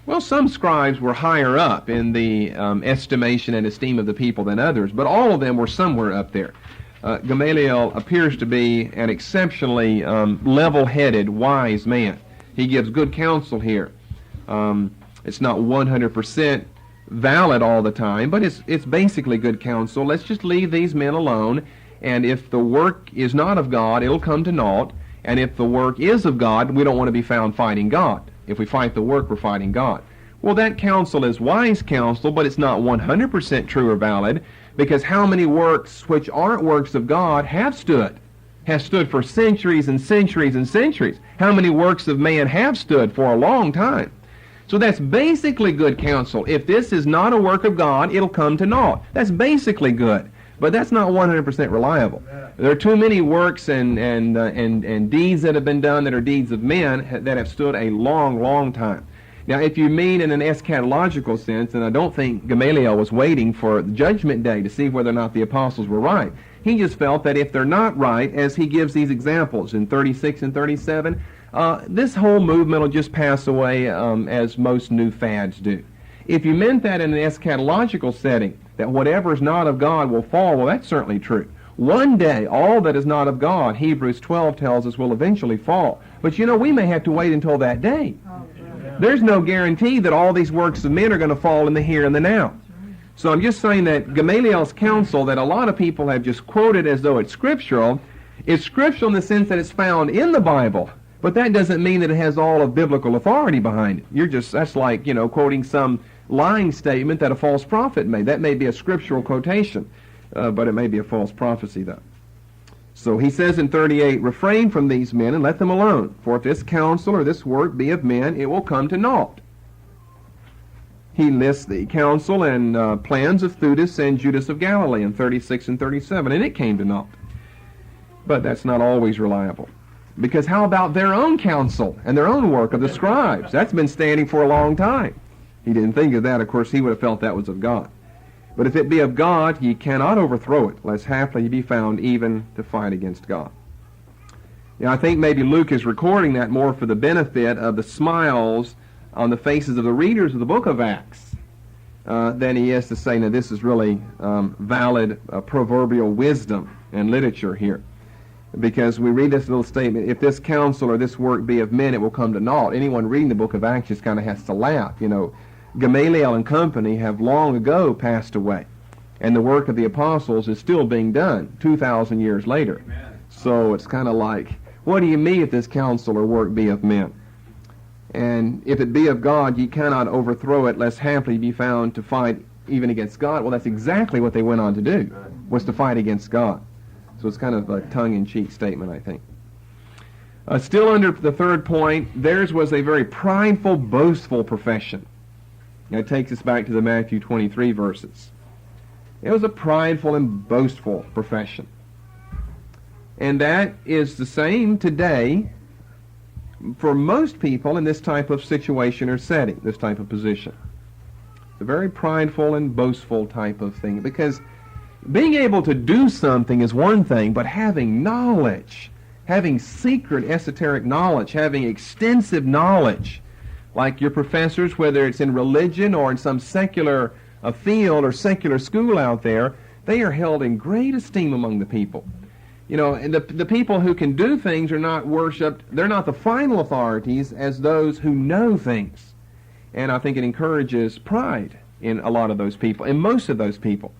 Well, some scribes were higher up in the estimation and esteem of the people than others, but all of them were somewhere up there. Gamaliel appears to be an exceptionally level-headed, wise man. He gives good counsel here. It's not 100% valid all the time, but it's basically good counsel. Let's just leave these men alone, and if the work is not of God, it'll come to naught, and if the work is of God, we don't want to be found fighting God. If we fight the work, we're fighting God. Well, that counsel is wise counsel, but it's not 100% true or valid, because how many works which aren't works of God have stood for centuries and centuries and centuries? How many works of man have stood for a long time? So that's basically good counsel. If this is not a work of God, it'll come to naught. That's basically good, but that's not 100% reliable. There are too many works and deeds that have been done that are deeds of men that have stood a long, long time. Now, if you mean in an eschatological sense, and I don't think Gamaliel was waiting for Judgment Day to see whether or not the apostles were right. He just felt that if they're not right, as he gives these examples in 36 and 37, this whole movement will just pass away as most new fads do. If you meant that in an eschatological setting, that whatever is not of God will fall, well, that's certainly true. One day, all that is not of God, Hebrews 12 tells us, will eventually fall. But you know, we may have to wait until that day. There's no guarantee that all these works of men are going to fall in the here and the now. So I'm just saying that Gamaliel's counsel that a lot of people have just quoted as though it's scriptural, is scriptural in the sense that it's found in the Bible, but that doesn't mean that it has all of biblical authority behind it. That's like, quoting some lying statement that a false prophet made. That may be a scriptural quotation, but it may be a false prophecy, though. So he says in 38, refrain from these men and let them alone, for if this counsel or this work be of men, it will come to naught. he lists the counsel and plans of Theudas and Judas of Galilee in 36 and 37, and it came to naught. But that's not always reliable. Because how about their own counsel and their own work of the scribes? That's been standing for a long time. He didn't think of that. Of course, he would have felt that was of God. But if it be of God, ye cannot overthrow it, lest haply ye be found even to fight against God. Now, I think maybe Luke is recording that more for the benefit of the smiles on the faces of the readers of the book of Acts than he is to say, now this is really valid proverbial wisdom and literature here. Because we read this little statement, if this counsel or this work be of men, it will come to naught. Anyone reading the book of Acts just kind of has to laugh. You know, Gamaliel and company have long ago passed away. And the work of the apostles is still being done 2,000 years later. Amen. So it's kind of like, what do you mean if this counsel or work be of men? And if it be of God, ye cannot overthrow it, lest haply be found to fight even against God. Well, that's exactly what they went on to do, was to fight against God. So it's kind of a tongue-in-cheek statement, I think. Still under the third point, theirs was a very prideful, boastful profession. Now it takes us back to the Matthew 23 verses. It was a prideful and boastful profession. And that is the same today for most people in this type of situation or setting, this type of position. It's a very prideful and boastful type of thing, because being able to do something is one thing, but having knowledge, having secret esoteric knowledge, having extensive knowledge, like your professors, whether it's in religion or in some secular field or secular school out there, they are held in great esteem among the people. You know, and the people who can do things are not worshipped. They're not the final authorities as those who know things. And I think it encourages pride in a lot of those people, in most of those people.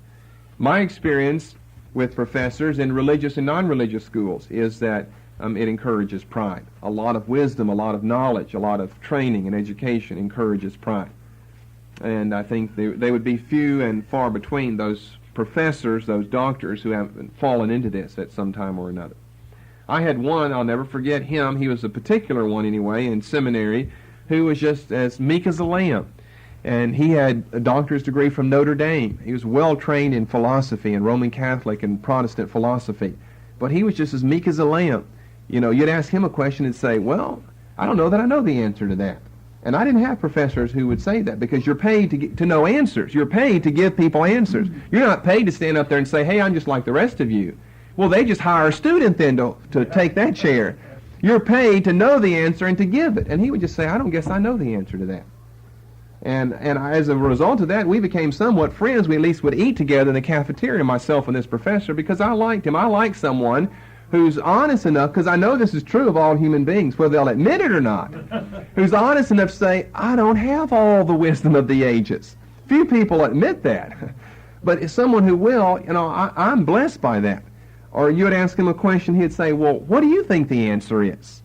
My experience with professors in religious and non-religious schools is that it encourages pride. A lot of wisdom, a lot of knowledge, a lot of training and education encourages pride. And I think they would be few and far between, those professors, those doctors who have fallen into this at some time or another. I had one, I'll never forget him, he was a particular one anyway, in seminary, who was just as meek as a lamb. And he had a doctor's degree from Notre Dame. He was well trained in philosophy and Roman Catholic and Protestant philosophy. But he was just as meek as a lamb. You know, you'd ask him a question and say, well, I don't know that I know the answer to that. And I didn't have professors who would say that, because you're paid to know answers. You're paid to give people answers. You're not paid to stand up there and say, hey, I'm just like the rest of you. Well, they just hire a student then to take that chair. You're paid to know the answer and to give it. And he would just say, I don't guess I know the answer to that. And as a result of that, we became somewhat friends. We at least would eat together in the cafeteria, myself and this professor, because I liked him. I like someone who's honest enough, because I know this is true of all human beings, whether they'll admit it or not, who's honest enough to say, I don't have all the wisdom of the ages. Few people admit that. But it's someone who will, you know, I'm blessed by that. Or you would ask him a question, he'd say, well, what do you think the answer is?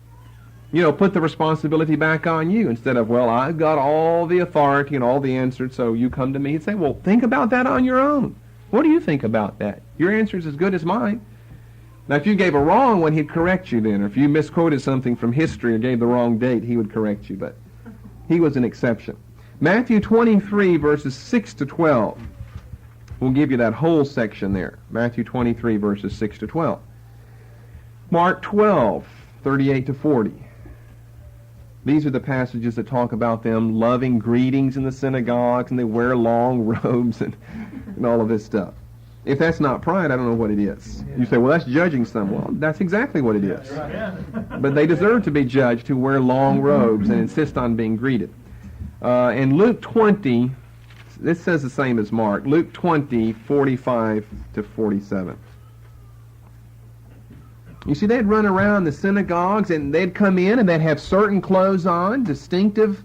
You know, put the responsibility back on you instead of, well, I've got all the authority and all the answers, so you come to me. He'd say, well, think about that on your own. What do you think about that? Your answer is as good as mine. Now, if you gave a wrong one, he'd correct you then. Or if you misquoted something from history or gave the wrong date, he would correct you. But he was an exception. Matthew 23, verses 6 to 12. We'll give you that whole section there. Matthew 23, verses 6 to 12. Mark 12, 38 to 40. These are the passages that talk about them loving greetings in the synagogues, and they wear long robes and all of this stuff. If that's not pride, I don't know what it is. You say, well, that's judging someone. Well, that's exactly what it is. But they deserve to be judged who wear long robes and insist on being greeted. In Luke 20, this says the same as Mark, Luke 20, 45 to 47. You see, they'd run around the synagogues, and they'd come in, and they'd have certain clothes on, distinctive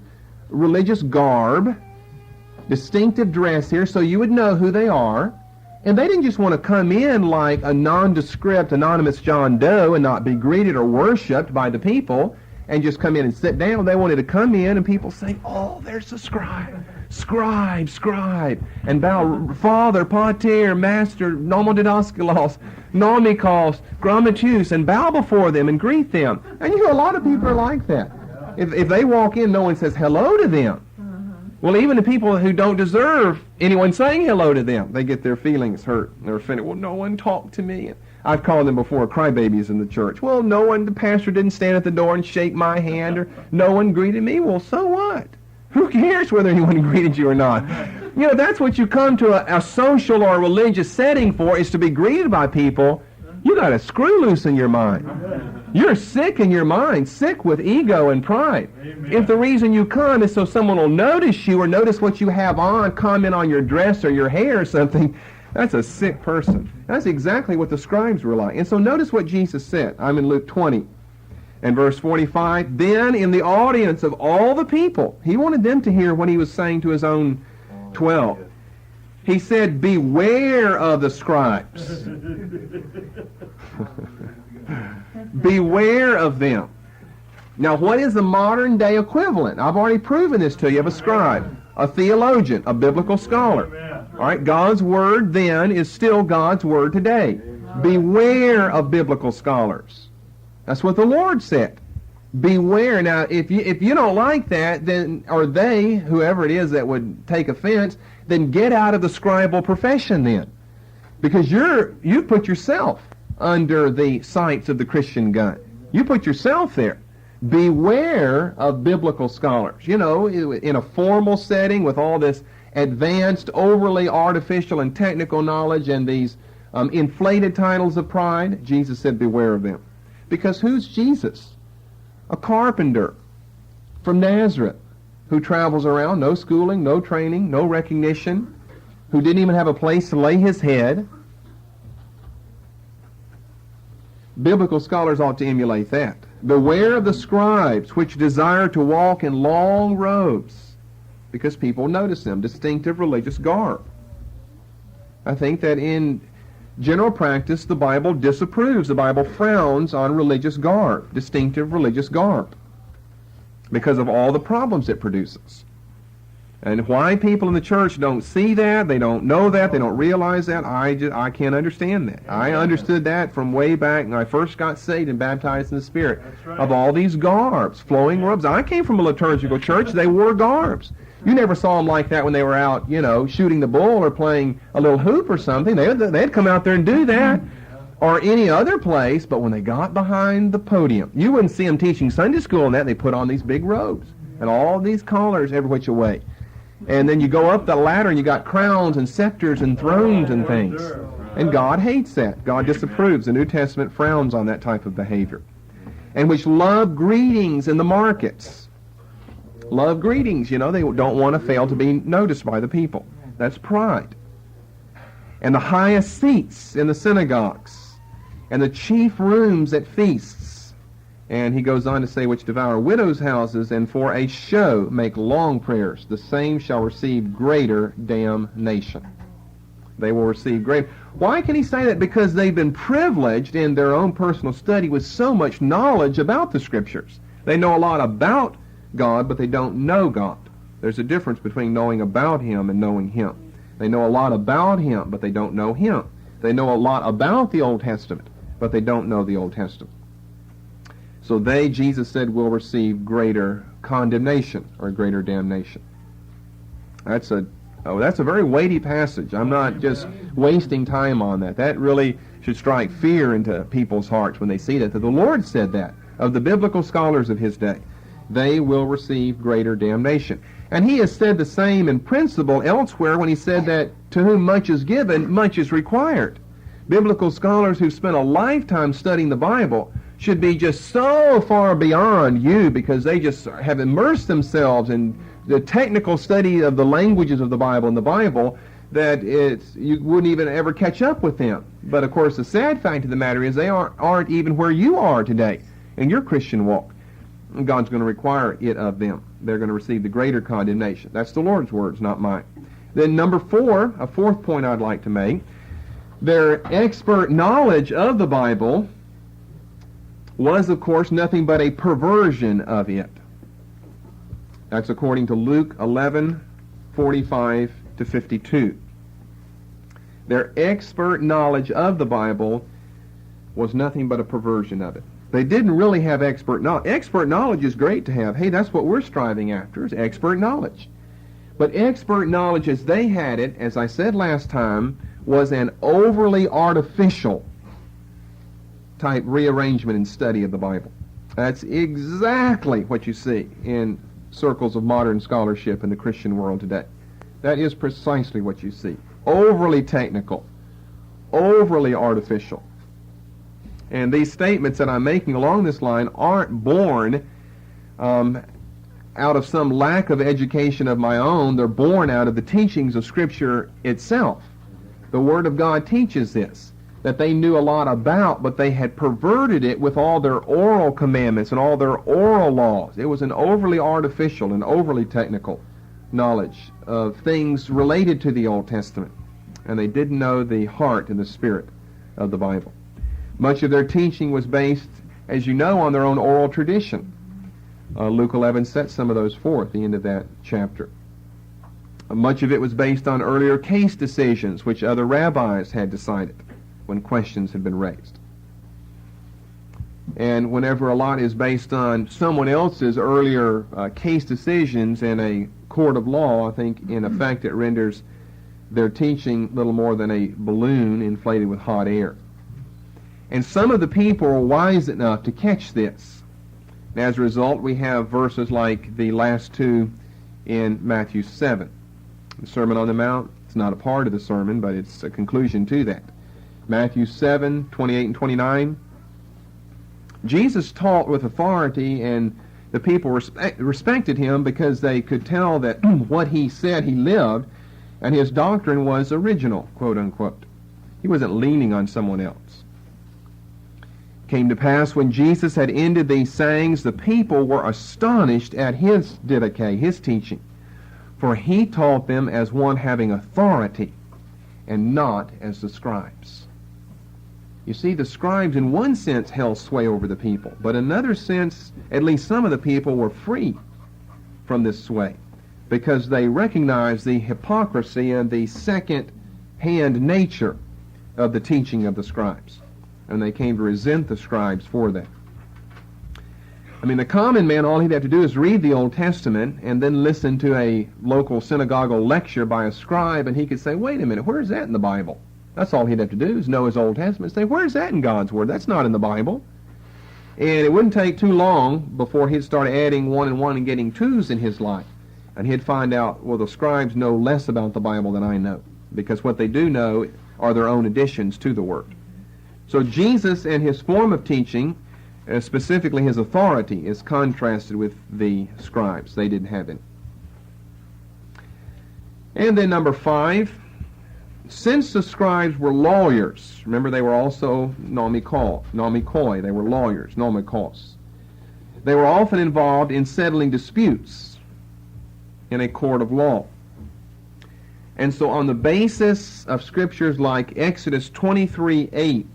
religious garb, distinctive dress here, so you would know who they are. And they didn't just want to come in like a nondescript, anonymous John Doe and not be greeted or worshipped by the people and just come in and sit down. They wanted to come in, and people say, oh, there's the scribe, scribe, scribe, and bow, Father, Pater, Master, Nomodidaskalos, Nomikos, Grammatus, and bow before them and greet them. And you know, a lot of people are like that. If they walk in, no one says hello to them. Well, even the people who don't deserve anyone saying hello to them, they get their feelings hurt. They're offended. Well, no one talked to me. I've called them before crybabies in the church. Well, the pastor didn't stand at the door and shake my hand, or no one greeted me. Well, so what? Who cares whether anyone greeted you or not? That's what you come to a social or a religious setting for, is to be greeted by people. You got a screw loose in your mind. You're sick in your mind, sick with ego and pride. Amen. If the reason you come is so someone will notice you or notice what you have on, comment on your dress or your hair or something, that's a sick person. That's exactly what the scribes were like. And so notice what Jesus said. I'm in Luke 20 and verse 45. Then in the audience of all the people, he wanted them to hear what he was saying to his own 12. He said, beware of the scribes. Beware of them. Now, what is the modern day equivalent? I've already proven this to you, of a scribe, a theologian, a biblical scholar. All right, God's word then is still God's word today. Beware of biblical scholars. That's what the Lord said. Beware. Now, if you don't like that, then, or they, whoever it is that would take offense, then get out of the scribal profession then. Because you put yourself under the sights of the Christian gun. You put yourself there. Beware of biblical scholars. In a formal setting with all this advanced, overly artificial and technical knowledge and these inflated titles of pride, Jesus said beware of them. Because who's Jesus? A carpenter from Nazareth who travels around, no schooling, no training, no recognition, who didn't even have a place to lay his head. Biblical scholars ought to emulate that. Beware of the scribes which desire to walk in long robes, because people notice them, distinctive religious garb. I think that in general practice, the Bible disapproves, the Bible frowns on religious garb, distinctive religious garb, because of all the problems it produces. And why people in the church don't see that, they don't know that, they don't realize that, I can't understand that. I understood that from way back when I first got saved and baptized in the Spirit. Right. Of all these garbs, flowing robes. I came from a liturgical church, they wore garbs. You never saw them like that when they were out, shooting the bull or playing a little hoop or something. They'd come out there and do that, or any other place, but when they got behind the podium, you wouldn't see them teaching Sunday school and that. They put on these big robes and all these collars every which way. And then you go up the ladder and you got crowns and scepters and thrones and things. And God hates that. God disapproves. The New Testament frowns on that type of behavior. And which love greetings in the markets. Love greetings, they don't want to fail to be noticed by the people. That's pride. And the highest seats in the synagogues. And the chief rooms at feasts. And he goes on to say, which devour widows' houses, and for a show make long prayers. The same shall receive greater damnation. They will receive greater. Why can he say that? Because they've been privileged in their own personal study with so much knowledge about the Scriptures. They know a lot about God, but they don't know God. There's a difference between knowing about Him and knowing Him. They know a lot about Him, but they don't know Him. They know a lot about the Old Testament, but they don't know the Old Testament. So they, Jesus said, will receive greater condemnation or greater damnation. That's a very weighty passage. I'm not just wasting time on that. That really should strike fear into people's hearts when they see that. The Lord said that of the biblical scholars of His day. They will receive greater damnation. And He has said the same in principle elsewhere when He said that to whom much is given, much is required. Biblical scholars who've spent a lifetime studying the Bible should be just so far beyond you, because they just have immersed themselves in the technical study of the languages of the Bible and the Bible that you wouldn't even ever catch up with them. But of course the sad fact of the matter is they aren't even where you are today in your Christian walk. And God's going to require it of them. They're going to receive the greater condemnation. That's the Lord's words, not mine. Then number 4, a fourth point I'd like to make, their expert knowledge of the Bible was, of course, nothing but a perversion of it. That's according to Luke 11:45 to 52. Their expert knowledge of the Bible was nothing but a perversion of it. They didn't really have expert knowledge. Expert knowledge is great to have. Hey, that's what we're striving after, is expert knowledge. But expert knowledge as they had it, as I said last time, was an overly artificial type rearrangement and study of the Bible. That's exactly what you see in circles of modern scholarship in the Christian world today. That is precisely what you see. Overly technical, overly artificial. And these statements that I'm making along this line aren't born out of some lack of education of my own. They're born out of the teachings of Scripture itself. The Word of God teaches this, that they knew a lot about, but they had perverted it with all their oral commandments and all their oral laws. It was an overly artificial and overly technical knowledge of things related to the Old Testament, and they didn't know the heart and the spirit of the Bible. Much of their teaching was based, as you know, on their own oral tradition. Luke 11 sets some of those forth at the end of that chapter. Much of it was based on earlier case decisions which other rabbis had decided when questions had been raised. And whenever a lot is based on someone else's earlier case decisions in a court of law, I think in effect it renders their teaching little more than a balloon inflated with hot air. And some of the people were wise enough to catch this. And as a result, we have verses like the last two in Matthew 7. The Sermon on the Mount, it's not a part of the sermon, but it's a conclusion to that. Matthew 7, 28 and 29. Jesus taught with authority, and the people respected him because they could tell that what he said he lived, and his doctrine was original, quote unquote. He wasn't leaning on someone else. Came to pass when Jesus had ended these sayings, the people were astonished at his didache, his teaching, for he taught them as one having authority, and not as the scribes. You see, the scribes in one sense held sway over the people, but in another sense, at least some of the people were free from this sway, because they recognized the hypocrisy and the second-hand nature of the teaching of the scribes. And they came to resent the scribes for that. I mean, the common man, all he'd have to do is read the Old Testament and then listen to a local synagogal lecture by a scribe, and he could say, wait a minute, where's that in the Bible? That's all he'd have to do is know his Old Testament and say, where's that in God's Word? That's not in the Bible. And it wouldn't take too long before he'd start adding one and one and getting twos in his life. And he'd find out, well, the scribes know less about the Bible than I know, because what they do know are their own additions to the Word. So Jesus and his form of teaching, specifically his authority, is contrasted with the scribes. They didn't have it. And then number 5, since the scribes were lawyers, remember they were also nomikoi, they were lawyers, nomikos. They were often involved in settling disputes in a court of law. And so on the basis of scriptures like Exodus 23:8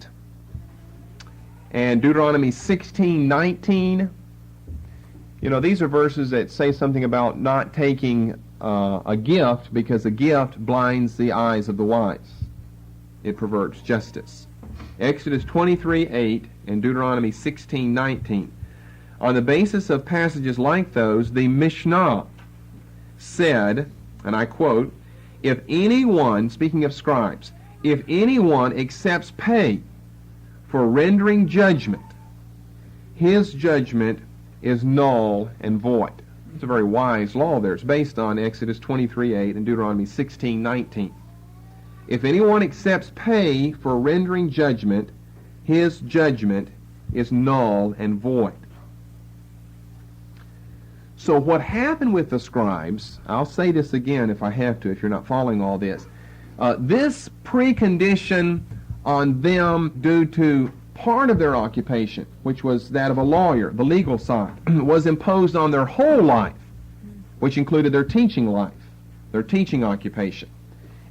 and Deuteronomy 16:19, you know, these are verses that say something about not taking a gift, because a gift blinds the eyes of the wise. It perverts justice. Exodus 23:8 and Deuteronomy 16:19. On the basis of passages like those, the Mishnah said, and I quote, if anyone, speaking of scribes, if anyone accepts pay for rendering judgment, his judgment is null and void. It's a very wise law there. It's based on Exodus 23:8 and Deuteronomy 16:19. If anyone accepts pay for rendering judgment, his judgment is null and void. So what happened with the scribes, I'll say this again if I have to, if you're not following all this, this precondition on them due to part of their occupation, which was that of a lawyer, the legal side, was imposed on their whole life, which included their teaching life, their teaching occupation.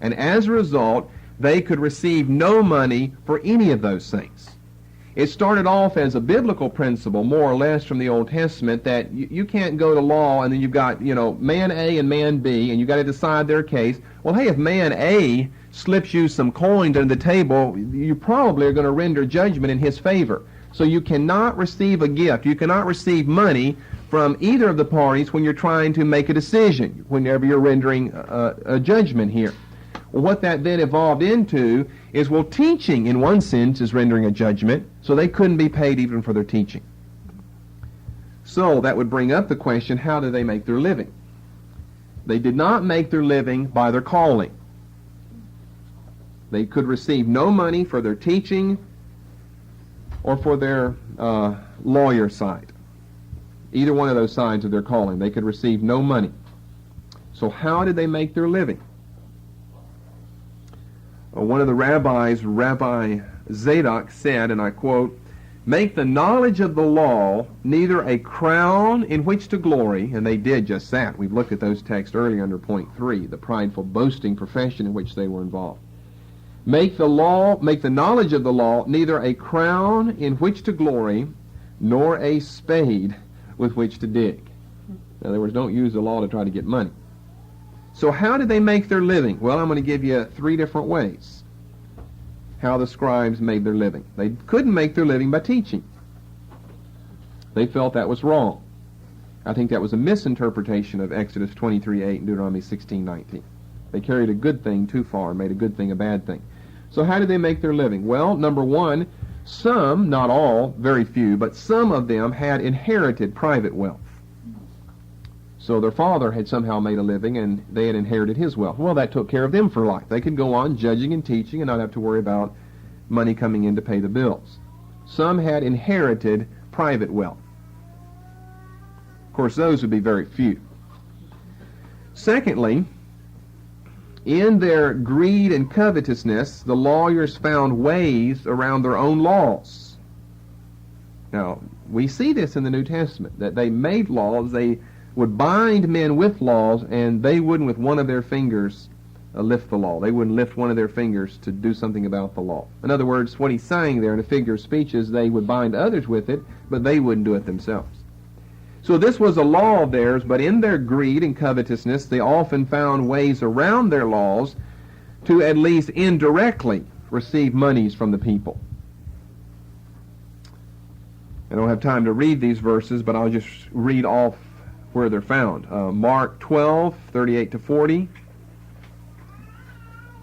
And as a result, they could receive no money for any of those things. It started off as a biblical principle, more or less, from the Old Testament, that you can't go to law and then you've got, man A and man B, and you've got to decide their case. Well, hey, if man A slips you some coins under the table, you probably are going to render judgment in his favor. So you cannot receive a gift. You cannot receive money from either of the parties when you're trying to make a decision, whenever you're rendering a judgment here. Well, what that then evolved into is, well, teaching in one sense is rendering a judgment, so they couldn't be paid even for their teaching. So that would bring up the question, how do they make their living? They did not make their living by their calling. They could receive no money for their teaching or for their lawyer side. Either one of those sides of their calling, they could receive no money. So how did they make their living? One of the rabbis, Rabbi Zadok, said, and I quote, "Make the knowledge of the law neither a crown in which to glory," and they did just that. We've looked at those texts earlier under point 3, the prideful boasting profession in which they were involved. Make the knowledge of the law neither a crown in which to glory, nor a spade with which to dig. In other words, don't use the law to try to get money. So how did they make their living? Well, I'm going to give you 3 different ways how the scribes made their living. They couldn't make their living by teaching. They felt that was wrong. I think that was a misinterpretation of Exodus 23:8 and Deuteronomy 16:19. They carried a good thing too far and made a good thing a bad thing. So how did they make their living? Well, number one, some, not all, very few, but some of them had inherited private wealth. So their father had somehow made a living and they had inherited his wealth. Well, that took care of them for life. They could go on judging and teaching and not have to worry about money coming in to pay the bills. Some had inherited private wealth. Of course, those would be very few. Secondly, in their greed and covetousness, the lawyers found ways around their own laws. Now, we see this in the New Testament, that they made laws, they would bind men with laws, and they wouldn't with one of their fingers lift the law. They wouldn't lift one of their fingers to do something about the law. In other words, what he's saying there in a figure of speech is they would bind others with it, but they wouldn't do it themselves. So this was a law of theirs, but in their greed and covetousness, they often found ways around their laws to at least indirectly receive monies from the people. I don't have time to read these verses, but I'll just read off where they're found. Mark 12:38 to 40,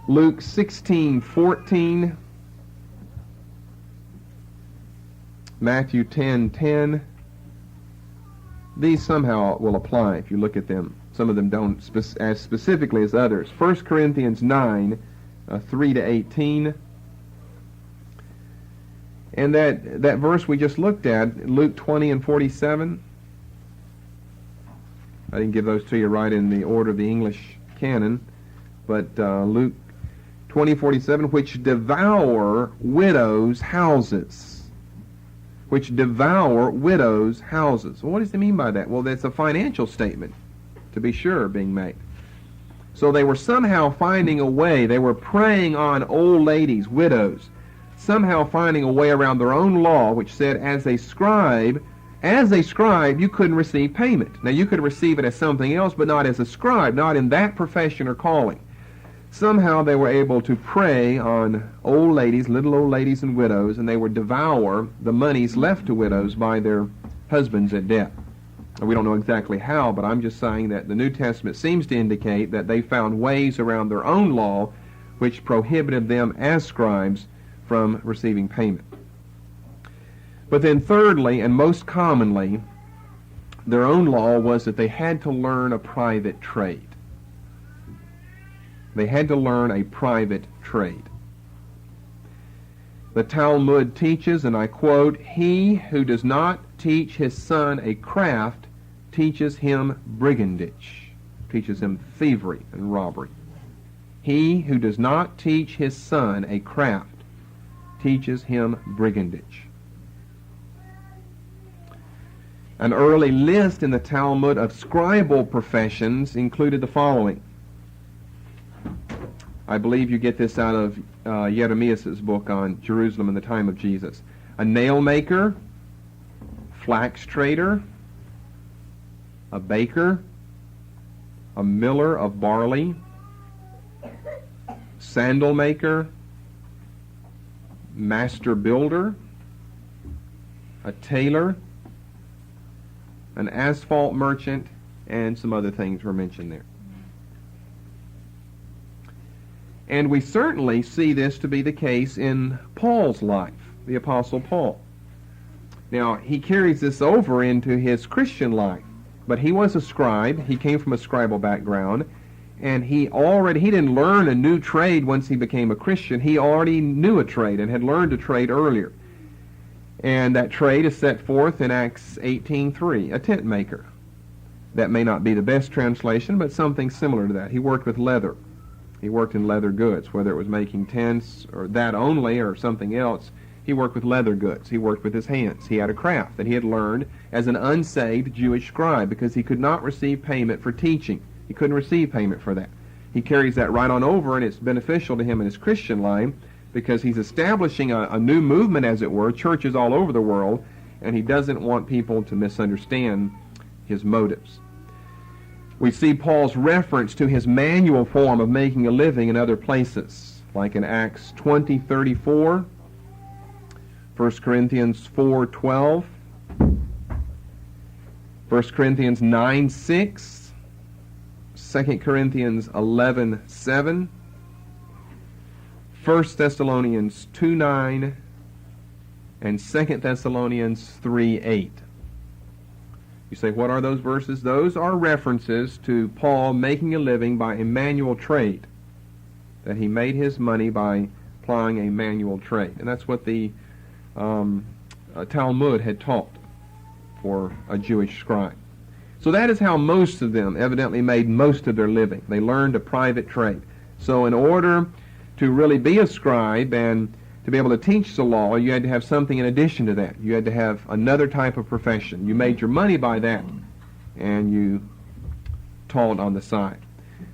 Luke 16:14, Matthew 10:10. These somehow will apply if you look at them. Some of them don't as specifically as others. 1 Corinthians 9:3 to 18. And that verse we just looked at, Luke 20 and 47. I didn't give those to you right in the order of the English canon, but Luke 20:47, which devour widows' houses. Which devour widows' houses. Well, what does it mean by that? Well, that's a financial statement, to be sure, being made. So they were somehow finding a way, they were preying on old ladies, widows, somehow finding a way around their own law, which said as a scribe, you couldn't receive payment. Now, you could receive it as something else, but not as a scribe, not in that profession or calling. Somehow they were able to prey on old ladies, little old ladies and widows, and they would devour the monies left to widows by their husbands at death. And we don't know exactly how, but I'm just saying that the New Testament seems to indicate that they found ways around their own law which prohibited them as scribes from receiving payment. But then thirdly, and most commonly, their own law was that they had to learn a private trade. They had to learn a private trade. The Talmud teaches, and I quote, "He who does not teach his son a craft teaches him brigandage," teaches him thievery and robbery. He who does not teach his son a craft teaches him brigandage. An early list in the Talmud of scribal professions included the following. I believe you get this out of Jeremias' book on Jerusalem in the time of Jesus. A nail maker, flax trader, a baker, a miller of barley, sandal maker, master builder, a tailor, an asphalt merchant, and some other things were mentioned there. And we certainly see this to be the case in Paul's life, the Apostle Paul. Now, he carries this over into his Christian life, but he was a scribe. He came from a scribal background, and he didn't learn a new trade once he became a Christian. He already knew a trade and had learned a trade earlier. And that trade is set forth in Acts 18:3, a tent maker. That may not be the best translation, but something similar to that. He worked with leather. He worked in leather goods, whether it was making tents or that only or something else. He worked with leather goods. He worked with his hands. He had a craft that he had learned as an unsaved Jewish scribe because he could not receive payment for teaching. He couldn't receive payment for that. He carries that right on over, and it's beneficial to him in his Christian life because he's establishing a new movement, as it were, churches all over the world, and he doesn't want people to misunderstand his motives. We see Paul's reference to his manual form of making a living in other places, like in Acts 20:34, 1 Corinthians 4:12, 1 Corinthians 9:6, 2 Corinthians 11:7, 1 Thessalonians 2:9, and 2 Thessalonians 3:8. You say, what are those verses? Those are references to Paul making a living by a manual trade, that he made his money by applying a manual trade. And that's what the Talmud had taught for a Jewish scribe. So that is how most of them evidently made most of their living. They learned a private trade. So in order to really be a scribe and to be able to teach the law, you had to have something in addition to that. You had to have another type of profession. You made your money by that, and you taught on the side.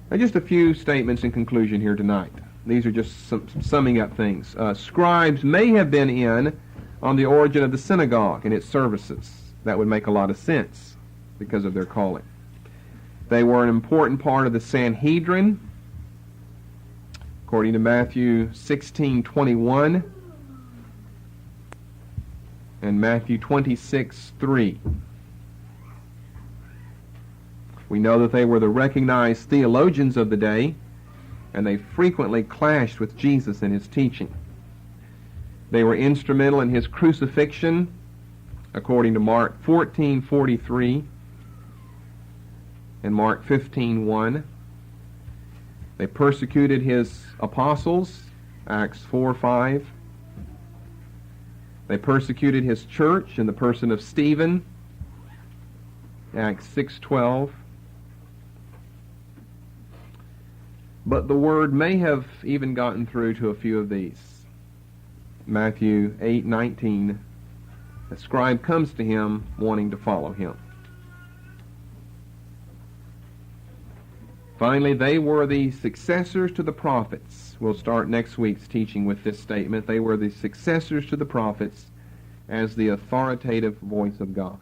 Now, just a few statements in conclusion here tonight. These are just some summing up things. Scribes may have been in on the origin of the synagogue and its services. That would make a lot of sense because of their calling. They were an important part of the Sanhedrin, according to Matthew 16:21 and Matthew 26:3. We know that they were the recognized theologians of the day, and they frequently clashed with Jesus in his teaching. They were instrumental in his crucifixion, according to Mark 14:43 and Mark 15:1. They persecuted his apostles, Acts 4:5. They persecuted his church in the person of Stephen, Acts 6:12. But the word may have even gotten through to a few of these. Matthew 8:19, a scribe comes to him wanting to follow him. Finally, they were the successors to the prophets. We'll start next week's teaching with this statement. They were the successors to the prophets as the authoritative voice of God.